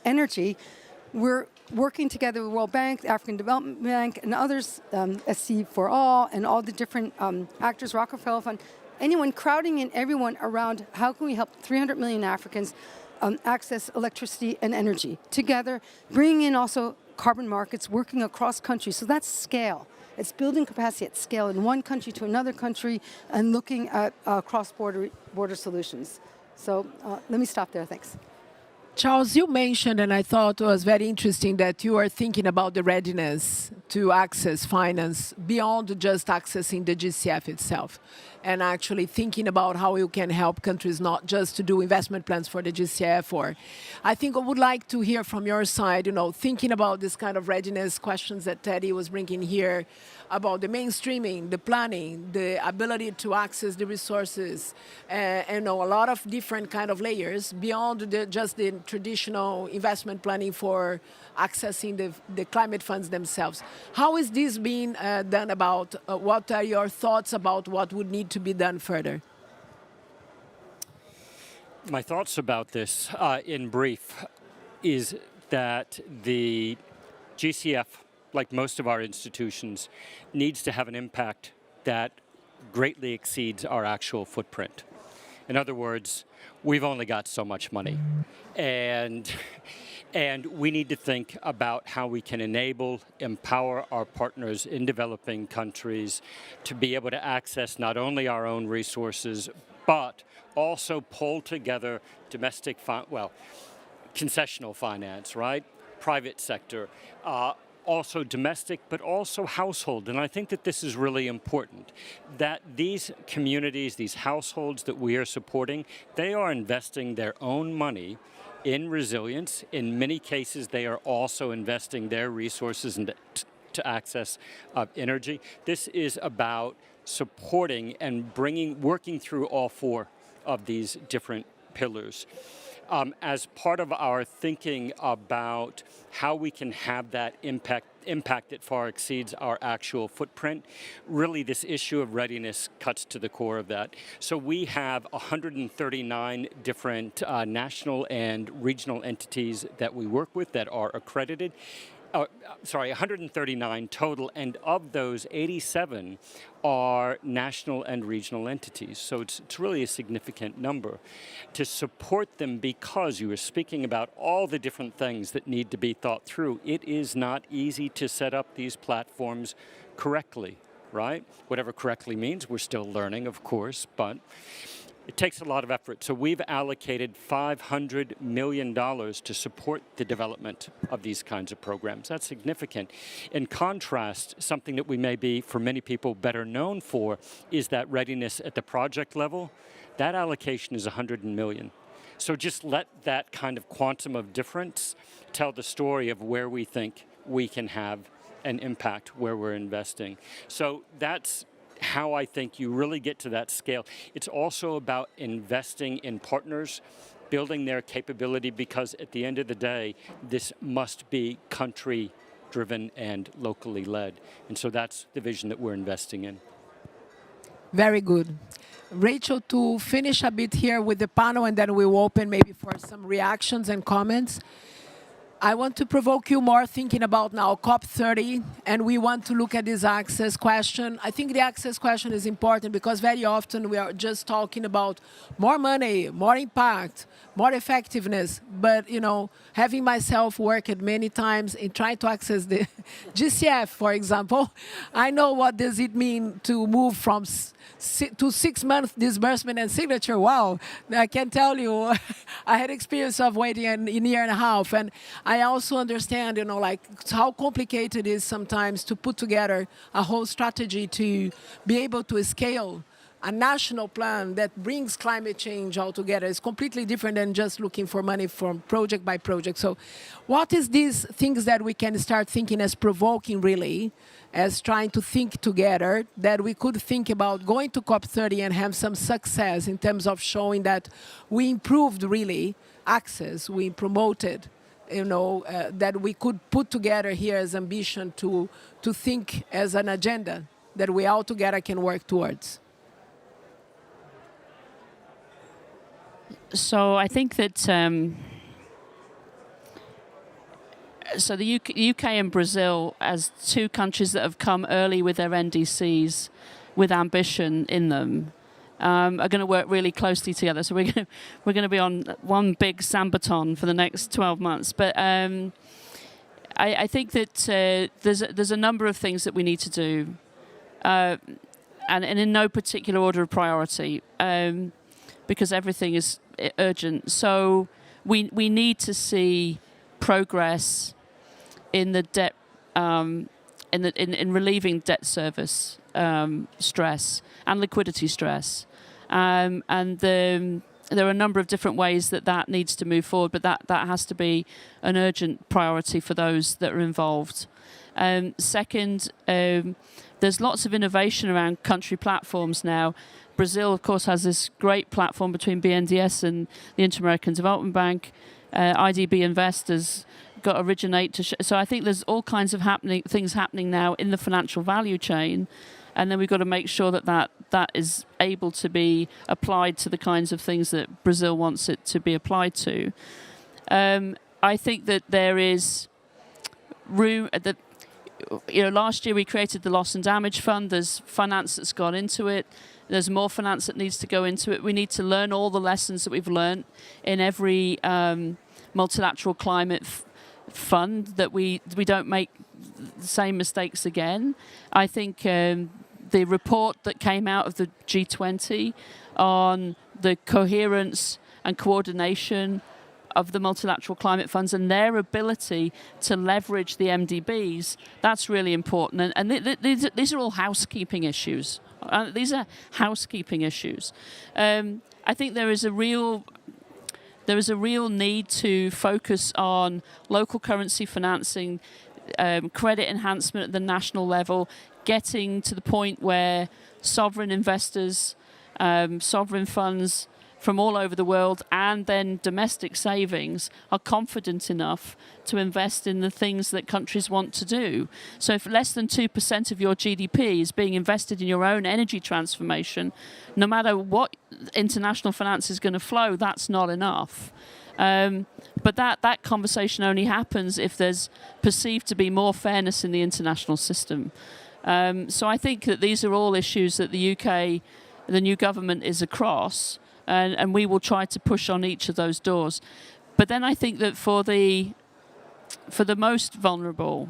energy. We're working together with World Bank, the African Development Bank, and others, SC4All, and all the different actors, Rockefeller Fund, anyone crowding in everyone around how can we help 300 million Africans access electricity and energy together, bringing in also carbon markets, working across countries. So that's scale. It's building capacity at scale in one country to another country and looking at cross-border solutions. So let me stop there. Thanks. Charles, you mentioned, and I thought it was very interesting, that you are thinking about the readiness to access finance beyond just accessing the GCF itself. and actually thinking about how you can help countries not just to do investment plans for the GCF. Or I think I would like to hear from your side, thinking about this kind of readiness questions that Teddy was bringing here, about the mainstreaming, the planning, the ability to access the resources, and a lot of different kind of layers beyond just the traditional investment planning for accessing the climate funds themselves. How is this being done about? What are your thoughts about what would need to be done further? My thoughts about this, in brief, is that the GCF, like most of our institutions, needs to have an impact that greatly exceeds our actual footprint. In other words, we've only got so much money. And we need to think about how we can enable, empower our partners in developing countries to be able to access not only our own resources, but also pull together domestic, concessional finance, right? Private sector, also domestic, but also household. And I think that this is really important, that these communities, these households that we are supporting, they are investing their own money in resilience. In many cases, they are also investing their resources to access energy. This is about supporting and working through all four of these different pillars. As part of our thinking about how we can have that impact that far exceeds our actual footprint, really this issue of readiness cuts to the core of that. So we have 139 different national and regional entities that we work with that are accredited. 139 total, and of those, 87 are national and regional entities. So it's really a significant number. To support them, because you were speaking about all the different things that need to be thought through, it is not easy to set up these platforms correctly, right? Whatever correctly means, we're still learning, of course, but it takes a lot of effort. So we've allocated $500 million to support the development of these kinds of programs. That's significant. In contrast, something that we may be, for many people, better known for is that readiness at the project level. That allocation is $100 million. So just let that kind of quantum of difference tell the story of where we think we can have an impact, where we're investing. So that's how I think you really get to that scale. It's also about investing in partners, building their capability, because at the end of the day, this must be country-driven and locally led. And so that's the vision that we're investing in. Very good. Rachel, to finish a bit here with the panel, and then we'll open maybe for some reactions and comments. I want to provoke you more thinking about now COP30, and we want to look at this access question. I think the access question is important because very often we are just talking about more money, more impact, more effectiveness. But, having myself worked many times in trying to access the GCF, for example, I know what does it mean to move from to 6 month disbursement and signature. Wow, I can tell you, I had experience of waiting a year and a half, and I also understand, how complicated it is sometimes to put together a whole strategy to be able to scale a national plan that brings climate change all together. Is completely different than just looking for money from project by project. So what is these things that we can start thinking as provoking really, as trying to think together, that we could think about going to COP30 and have some success in terms of showing that we improved really access, we promoted, that we could put together here as ambition to think as an agenda that we all together can work towards. So I think that so the UK and Brazil, as two countries that have come early with their NDCs, with ambition in them, are going to work really closely together. So we're going to be on one big sambaton for the next 12 months. But I think that there's a number of things that we need to do, and in no particular order of priority, because everything is urgent. So we need to see progress in the debt in relieving debt service stress and liquidity stress. There are a number of different ways that needs to move forward, but that has to be an urgent priority for those that are involved. Second, there's lots of innovation around country platforms now. Brazil, of course, has this great platform between BNDES and the Inter-American Development Bank. IDB Investors got Originate to so I think there's all kinds of things happening now in the financial value chain, and then we've got to make sure that is able to be applied to the kinds of things that Brazil wants it to be applied to. I think that there is room that. Last year we created the Loss and Damage Fund. There's finance that's gone into it. There's more finance that needs to go into it. We need to learn all the lessons that we've learned in every multilateral climate fund, that we don't make the same mistakes again. I think the report that came out of the G20 on the coherence and coordination of the multilateral climate funds and their ability to leverage the MDBs, that's really important. And these are all housekeeping issues. These are housekeeping issues. I think there is a real need to focus on local currency financing, credit enhancement at the national level, getting to the point where sovereign investors, sovereign funds from all over the world, and then domestic savings are confident enough to invest in the things that countries want to do. So if less than 2% of your GDP is being invested in your own energy transformation, no matter what international finance is going to flow, that's not enough. But that conversation only happens if there's perceived to be more fairness in the international system. So I think that these are all issues that the UK, the new government is across, and we will try to push on each of those doors. But then I think that for the most vulnerable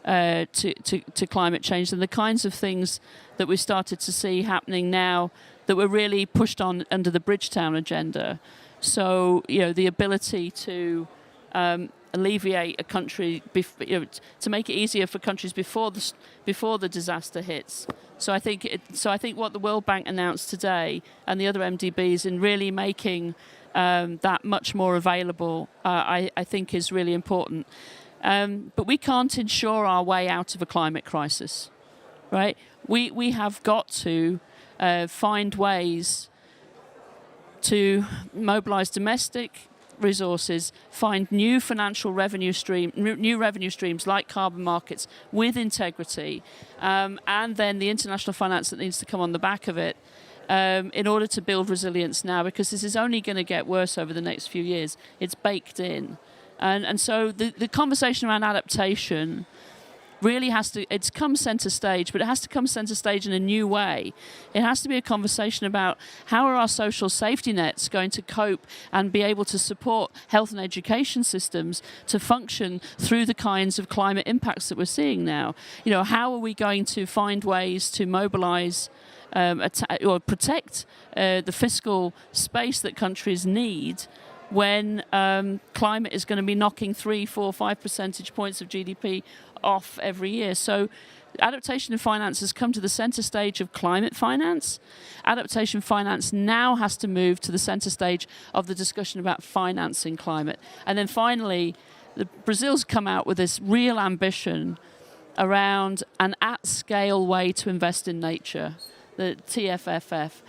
to climate change, and the kinds of things that we started to see happening now that were really pushed on under the Bridgetown agenda. So, the ability to alleviate a country, to make it easier for countries before the disaster hits. So I think what the World Bank announced today and the other MDBs in really making that much more available, I think is really important. But we can't ensure our way out of a climate crisis, right? We have got to find ways to mobilize domestic resources, find new financial revenue streams like carbon markets with integrity, and then the international finance that needs to come on the back of it in order to build resilience now, because this is only going to get worse over the next few years. It's baked in. And so the conversation around adaptation really it's come center stage, but it has to come center stage in a new way. It has to be a conversation about how are our social safety nets going to cope and be able to support health and education systems to function through the kinds of climate impacts that we're seeing now. How are we going to find ways to mobilize or protect the fiscal space that countries need when climate is going to be knocking 3, 4, 5 percentage points of GDP off every year. So adaptation and finance has come to the center stage of climate finance. Adaptation finance now has to move to the center stage of the discussion about financing climate. And then finally, Brazil's come out with this real ambition around an at-scale way to invest in nature, the TFFF.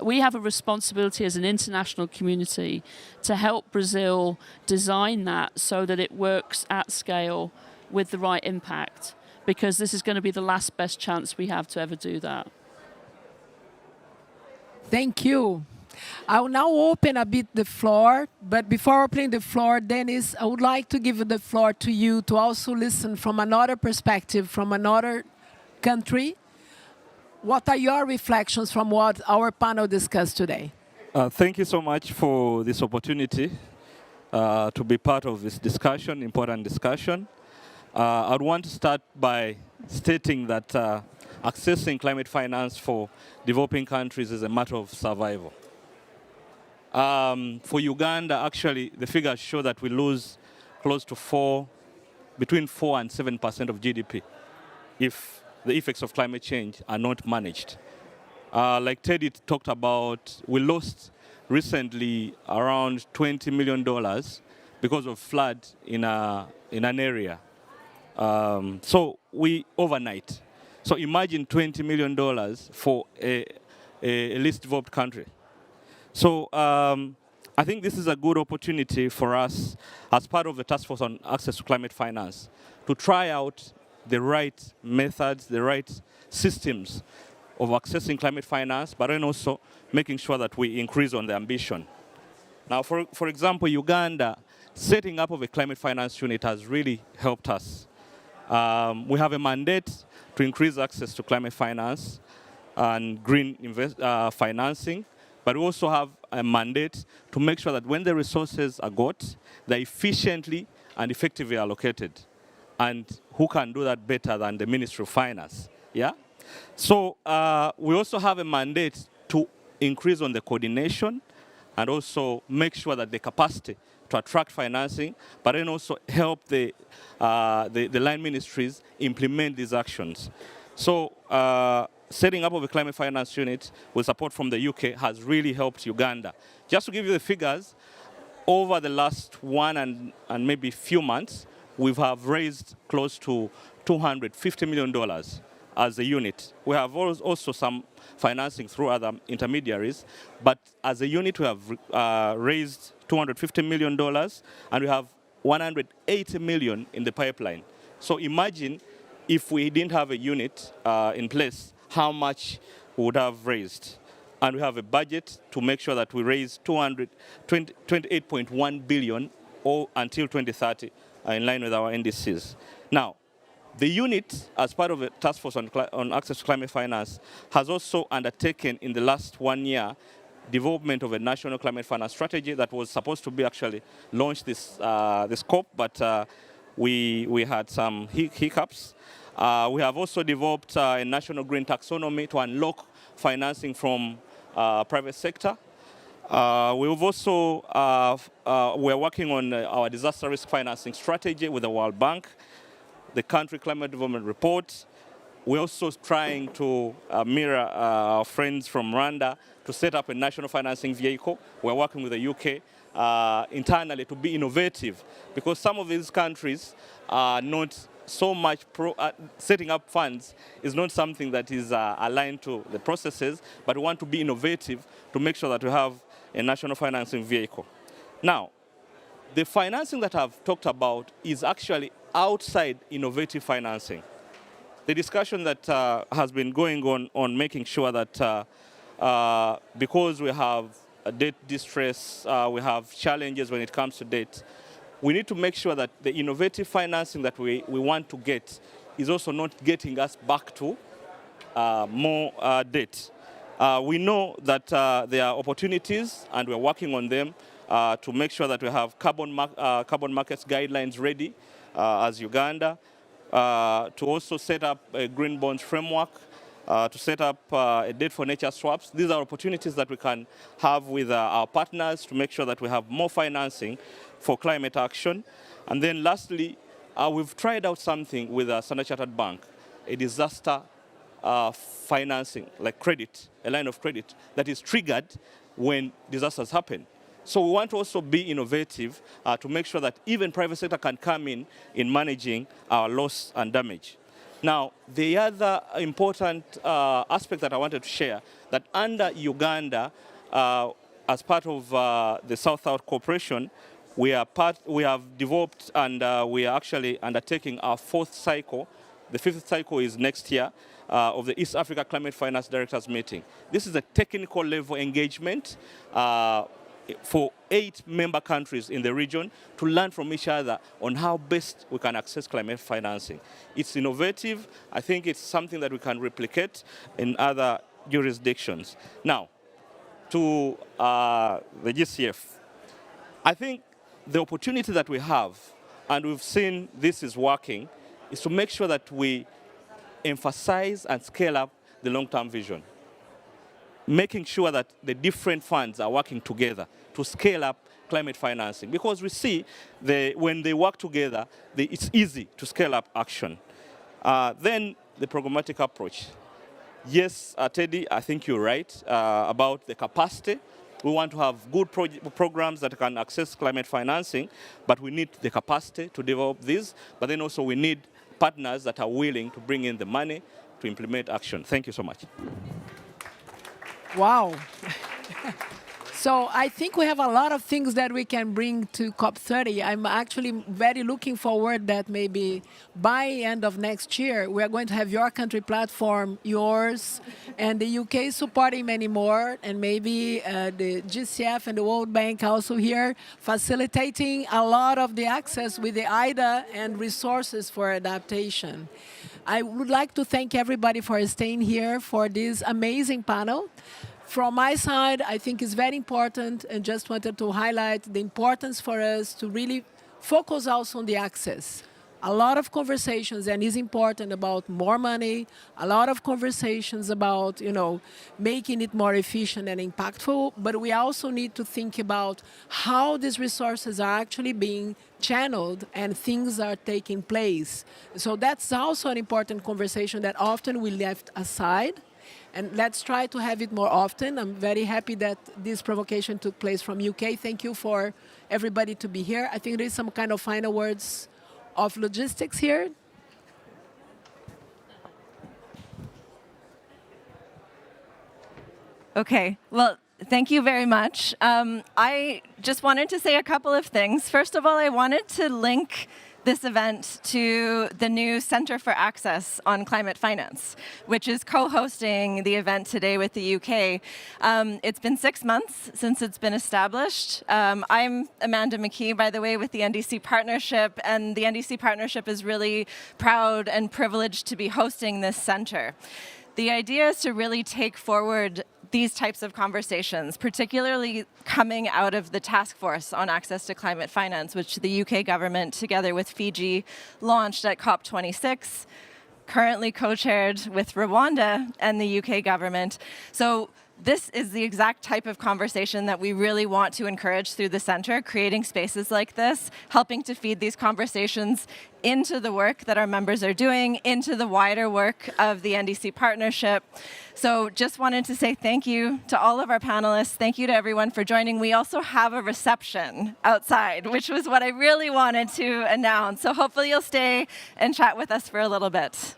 We have a responsibility as an international community to help Brazil design that so that it works at scale with the right impact, because this is going to be the last best chance we have to ever do that. Thank you. I will now open a bit the floor, but before opening the floor, Dennis, I would like to give the floor to you to also listen from another perspective, from another country. What are your reflections from what our panel discussed today? Thank you so much for this opportunity to be part of this discussion, important discussion. I'd want to start by stating that accessing climate finance for developing countries is a matter of survival. For Uganda, actually, the figures show that we lose close to between 4 and 7% of GDP if the effects of climate change are not managed. Like Teddy talked about, we lost recently around $20 million because of flood in an area. So we overnight. So imagine $20 million for a least developed country. So I think this is a good opportunity for us as part of the Task Force on Access to Climate Finance to try out the right methods, the right systems of accessing climate finance, but then also making sure that we increase on the ambition. Now, for example, Uganda, setting up of a climate finance unit has really helped us. We have a mandate to increase access to climate finance and green financing, but we also have a mandate to make sure that when the resources are got, they're efficiently and effectively allocated. And who can do that better than the Ministry of Finance? Yeah? So we also have a mandate to increase on the coordination and also make sure that the capacity to attract financing, but then also help the line ministries implement these actions. So setting up of a climate finance unit with support from the UK has really helped Uganda. Just to give you the figures, over the last one and maybe few months, we have raised close to $250 million as a unit. We have also some financing through other intermediaries, but as a unit we have raised $250 million and we have 180 million in the pipeline. So imagine if we didn't have a unit in place, how much we would have raised. And we have a budget to make sure that we raise 28.1 billion until 2030 in line with our NDCs. Now, the unit, as part of the Task Force on Access to Climate Finance, has also undertaken in the last 1 year development of a national climate finance strategy that was supposed to be actually launched this COP, but we had some hiccups. We have also developed a national green taxonomy to unlock financing from private sector. We've also, we're working on our disaster risk financing strategy with the World Bank, the country climate development report. We're also trying to mirror our friends from Rwanda to set up a national financing vehicle. We're working with the UK internally to be innovative, because some of these countries are not so much setting up funds is not something that is aligned to the processes, but we want to be innovative to make sure that we have a national financing vehicle. Now, the financing that I've talked about is actually outside innovative financing. The discussion that has been going on making sure that because we have a debt distress, we have challenges when it comes to debt, we need to make sure that the innovative financing that we want to get is also not getting us back to more debt. We know that there are opportunities, and we're working on them to make sure that we have carbon markets guidelines ready as Uganda, to also set up a green bonds framework, to set up a debt for nature swaps. These are opportunities that we can have with our partners to make sure that we have more financing for climate action. And then lastly, we've tried out something with Standard Chartered Bank, a disaster financing, like credit, a line of credit that is triggered when disasters happen. So we want to also be innovative to make sure that even private sector can come in managing our loss and damage. Now, the other important aspect that I wanted to share, that under Uganda, as part of the South-South Cooperation, we have developed and we are actually undertaking our 4th cycle. The 5th cycle is next year of the East Africa Climate Finance Directors Meeting. This is a technical level engagement for 8 member countries in the region to learn from each other on how best we can access climate financing. It's innovative. I think it's something that we can replicate in other jurisdictions. Now, to the GCF, I think the opportunity that we have, and we've seen this is working, is to make sure that we emphasize and scale up the long-term vision, making sure that the different funds are working together to scale up climate financing. Because we see when they work together, it's easy to scale up action. Then the programmatic approach. Yes, Teddy, I think you're right about the capacity. We want to have good programs that can access climate financing, but we need the capacity to develop these. But then also we need partners that are willing to bring in the money to implement action. Thank you so much. Wow. So I think we have a lot of things that we can bring to COP30. I'm actually very looking forward that maybe by end of next year, we are going to have your country platform, yours, and the UK supporting many more, and maybe the GCF and the World Bank also here, facilitating a lot of the access with the IDA and resources for adaptation. I would like to thank everybody for staying here for this amazing panel. From my side, I think it's very important, and just wanted to highlight the importance for us to really focus also on the access. A lot of conversations, and it's important, about more money, a lot of conversations about, making it more efficient and impactful, but we also need to think about how these resources are actually being channeled and things are taking place. So that's also an important conversation that often we left aside. And let's try to have it more often. I'm very happy that this provocation took place from UK. Thank you for everybody to be here. I think there is some kind of final words of logistics here. Okay, well, thank you very much. I just wanted to say a couple of things. First of all, I wanted to link this event to the new Center for Access on Climate Finance, which is co-hosting the event today with the UK. It's been 6 months since it's been established. I'm Amanda McKee, by the way, with the NDC Partnership, and the NDC Partnership is really proud and privileged to be hosting this center. The idea is to really take forward these types of conversations, particularly coming out of the task force on access to climate finance, which the UK government, together with Fiji, launched at COP26, currently co-chaired with Rwanda and the UK government. So this is the exact type of conversation that we really want to encourage through the center, creating spaces like this, helping to feed these conversations into the work that our members are doing, into the wider work of the NDC partnership. So just wanted to say thank you to all of our panelists. Thank you to everyone for joining. We also have a reception outside, which was what I really wanted to announce. So hopefully you'll stay and chat with us for a little bit.